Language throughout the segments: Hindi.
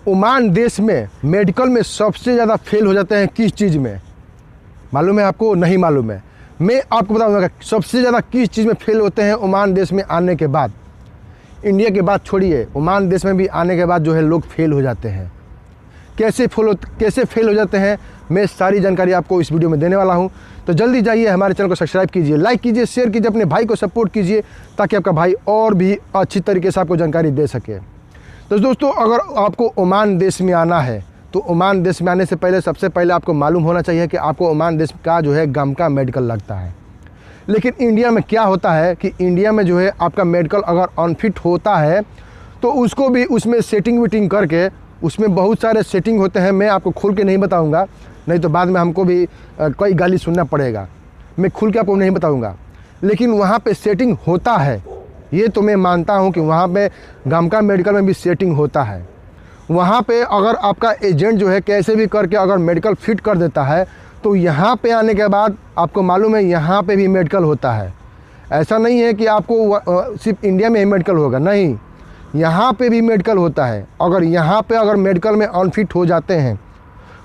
ओमान देश में मेडिकल में सबसे ज़्यादा फेल हो जाते हैं किस चीज़ में, मालूम है आपको? नहीं मालूम है? मैं आपको बताऊंगा सबसे ज़्यादा किस चीज़ में फेल होते हैं ओमान देश में आने के बाद। इंडिया के बाद छोड़िए, ओमान देश में भी आने के बाद जो है लोग फेल हो जाते हैं। कैसे फेल हो जाते हैं, मैं सारी जानकारी आपको इस वीडियो में देने वाला हूं। तो जल्दी जाइए, हमारे चैनल को सब्सक्राइब कीजिए, लाइक कीजिए, शेयर कीजिए, अपने भाई को सपोर्ट कीजिए ताकि आपका भाई और भी अच्छी तरीके से आपको जानकारी दे सके। तो दोस्तों, अगर आपको ओमान देश में आना है तो ओमान देश में आने से पहले सबसे पहले आपको मालूम होना चाहिए कि आपको ओमान देश का जो है गामका मेडिकल लगता है। लेकिन इंडिया में क्या होता है कि इंडिया में जो है आपका मेडिकल अगर अनफिट होता है तो उसको भी उसमें सेटिंग वेटिंग करके, उसमें बहुत सारे सेटिंग होते हैं, मैं आपको खुल के नहीं बताऊंगा, नहीं तो बाद में हमको भी कई गाली सुनना पड़ेगा। मैं खुल के आपको नहीं बताऊंगा, लेकिन वहाँ पे सेटिंग होता है, ये तो मैं मानता हूँ कि वहाँ पे गामका मेडिकल में भी सेटिंग होता है। वहाँ पे अगर आपका एजेंट जो है कैसे भी करके अगर मेडिकल फिट कर देता है तो यहाँ पे आने के बाद आपको मालूम है यहाँ पे भी मेडिकल होता है। ऐसा नहीं है कि आपको सिर्फ इंडिया में ही मेडिकल होगा, नहीं, यहाँ पे भी मेडिकल होता है। अगर यहाँ पे अगर मेडिकल में अनफिट हो जाते हैं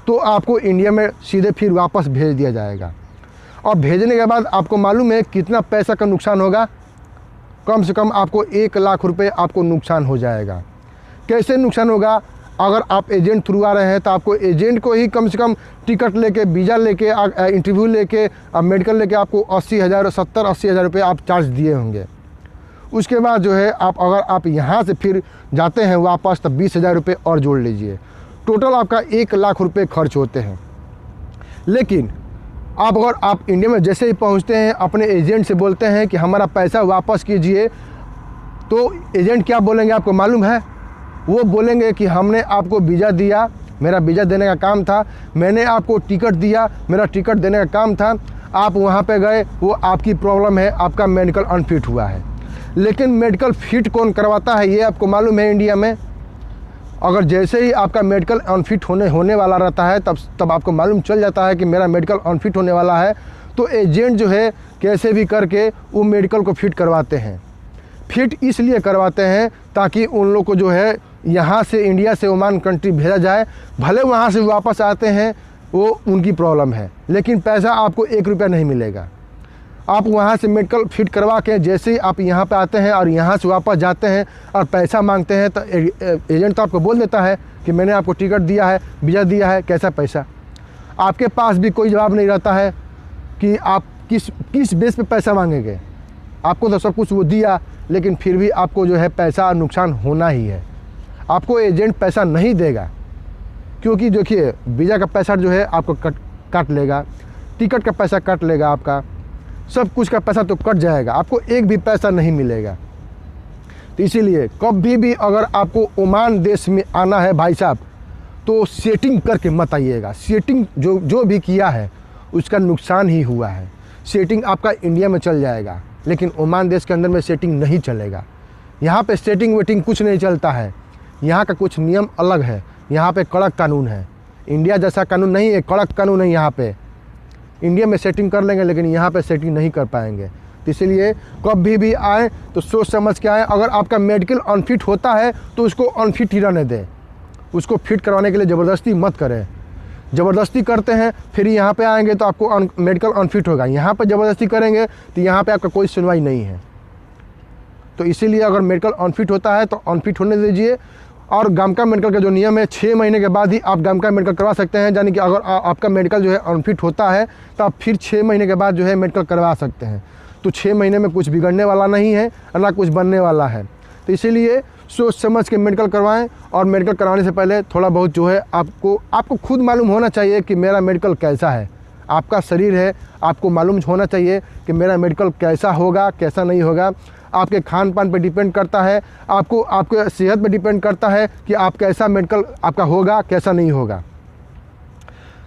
तो आपको इंडिया में सीधे फिर वापस भेज दिया जाएगा। और भेजने के बाद आपको मालूम है कितना पैसा का नुकसान होगा? कम से कम आपको 1 लाख रुपए आपको नुकसान हो जाएगा। कैसे नुकसान होगा? अगर आप एजेंट थ्रू आ रहे हैं तो आपको एजेंट को ही कम से कम टिकट लेके, वीज़ा लेके, इंटरव्यू लेके, मेडिकल लेके आपको 80,000, 70-80 हज़ार रुपये आप चार्ज दिए होंगे। उसके बाद जो है अगर आप यहाँ से फिर जाते हैं वापस तो 20,000 रुपये और जोड़ लीजिए, टोटल आपका 1 लाख रुपये खर्च होते हैं। लेकिन अगर आप इंडिया में जैसे ही पहुँचते हैं अपने एजेंट से बोलते हैं कि हमारा पैसा वापस कीजिए, तो एजेंट क्या बोलेंगे आपको मालूम है? वो बोलेंगे कि हमने आपको वीज़ा दिया, मेरा वीज़ा देने का काम था, मैंने आपको टिकट दिया, मेरा टिकट देने का काम था, आप वहाँ पे गए, वो आपकी प्रॉब्लम है, आपका मेडिकल अनफिट हुआ है। लेकिन मेडिकल फिट कौन करवाता है ये आपको मालूम है? इंडिया में अगर जैसे ही आपका मेडिकल अनफिट होने वाला रहता है तब आपको मालूम चल जाता है कि मेरा मेडिकल अनफिट होने वाला है, तो एजेंट जो है कैसे भी करके वो मेडिकल को फिट करवाते हैं। फिट इसलिए करवाते हैं ताकि उन लोग को जो है यहाँ से, इंडिया से ओमान कंट्री भेजा जाए, भले वहाँ से वापस आते हैं, वो उनकी प्रॉब्लम है, लेकिन पैसा आपको 1 रुपया नहीं मिलेगा। आप वहाँ से मेडिकल फिट करवा के जैसे ही आप यहाँ पे आते हैं और यहाँ से वापस जाते हैं और पैसा मांगते हैं तो एजेंट तो आपको बोल देता है कि मैंने आपको टिकट दिया है, वीज़ा दिया है, कैसा पैसा? आपके पास भी कोई जवाब नहीं रहता है कि आप किस बेस पे पैसा मांगेंगे। आपको तो सब कुछ वो दिया, लेकिन फिर भी आपको जो है पैसा नुकसान होना ही है। आपको एजेंट पैसा नहीं देगा, क्योंकि देखिए वीज़ा का पैसा जो है आपको काट लेगा, टिकट का पैसा काट लेगा, आपका सब कुछ का पैसा तो कट जाएगा, आपको एक भी पैसा नहीं मिलेगा। तो इसीलिए कभी भी अगर आपको ओमान देश में आना है भाई साहब, तो सेटिंग करके मत आइएगा। सेटिंग जो भी किया है उसका नुकसान ही हुआ है। सेटिंग आपका इंडिया में चल जाएगा, लेकिन ओमान देश के अंदर में सेटिंग नहीं चलेगा। यहाँ पे सेटिंग वेटिंग कुछ नहीं चलता है, यहाँ का कुछ नियम अलग है, यहाँ पे कड़क कानून है। इंडिया जैसा कानून नहीं है, कड़क कानून है यहाँ पे। इंडिया में सेटिंग कर लेंगे लेकिन यहाँ पे सेटिंग नहीं कर पाएंगे। तो इसलिए कभी भी आए तो सोच समझ के आए। अगर आपका मेडिकल अनफिट होता है तो उसको अनफिट ही रहने दें, उसको फिट करवाने के लिए ज़बरदस्ती मत करें। ज़बरदस्ती करते हैं फिर यहाँ पे आएंगे तो आपको मेडिकल अनफिट होगा, यहाँ पे ज़बरदस्ती करेंगे तो यहाँ पे आपका कोई सुनवाई नहीं है। तो इसीलिए अगर मेडिकल अनफिट होता है तो अनफिट होने दीजिए। और गामका मेडिकल का जो नियम है 6 महीने के बाद ही आप गामका मेडिकल करवा सकते हैं, यानी कि अगर आपका मेडिकल जो है अनफिट होता है तो आप फिर 6 महीने के बाद जो है मेडिकल करवा सकते हैं। तो 6 महीने में कुछ बिगड़ने वाला नहीं है, ना कुछ बनने वाला है। तो इसीलिए सोच समझ के मेडिकल करवाएं। और मेडिकल करवाने से पहले थोड़ा बहुत जो है आपको खुद मालूम होना चाहिए कि मेरा मेडिकल कैसा है। आपका शरीर है, आपको मालूम होना चाहिए कि मेरा मेडिकल कैसा होगा, कैसा नहीं होगा। आपके खान पान पे डिपेंड करता है, आपके सेहत पे डिपेंड करता है कि आप कैसा मेडिकल आपका होगा, कैसा नहीं होगा।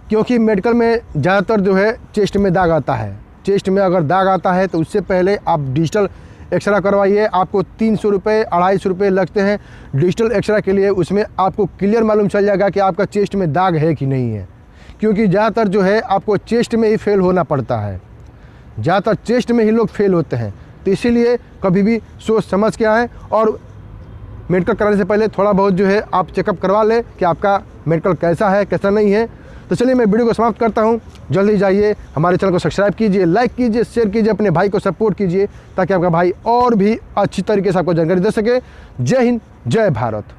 क्योंकि मेडिकल में ज़्यादातर जो है चेस्ट में दाग आता है। चेस्ट में अगर दाग आता है तो उससे पहले आप डिजिटल एक्सरे करवाइए। आपको 300 रुपये, 250 रुपये लगते हैं डिजिटल एक्सरे के लिए। उसमें आपको क्लियर मालूम चल जाएगा कि आपका चेस्ट में दाग है कि नहीं है। क्योंकि ज़्यादातर जो है आपको चेस्ट में ही फेल होना पड़ता है, ज़्यादातर चेस्ट में ही लोग फेल होते हैं। तो इसीलिए कभी भी सोच समझ के आएँ। और मेडिकल कराने से पहले थोड़ा बहुत जो है आप चेकअप करवा लें कि आपका मेडिकल कैसा है कैसा नहीं है। तो चलिए मैं वीडियो को समाप्त करता हूँ। जल्दी जाइए हमारे चैनल को सब्सक्राइब कीजिए, लाइक कीजिए, शेयर कीजिए, अपने भाई को सपोर्ट कीजिए ताकि आपका भाई और भी अच्छी तरीके से आपको जानकारी दे सके। जय हिंद, जय भारत।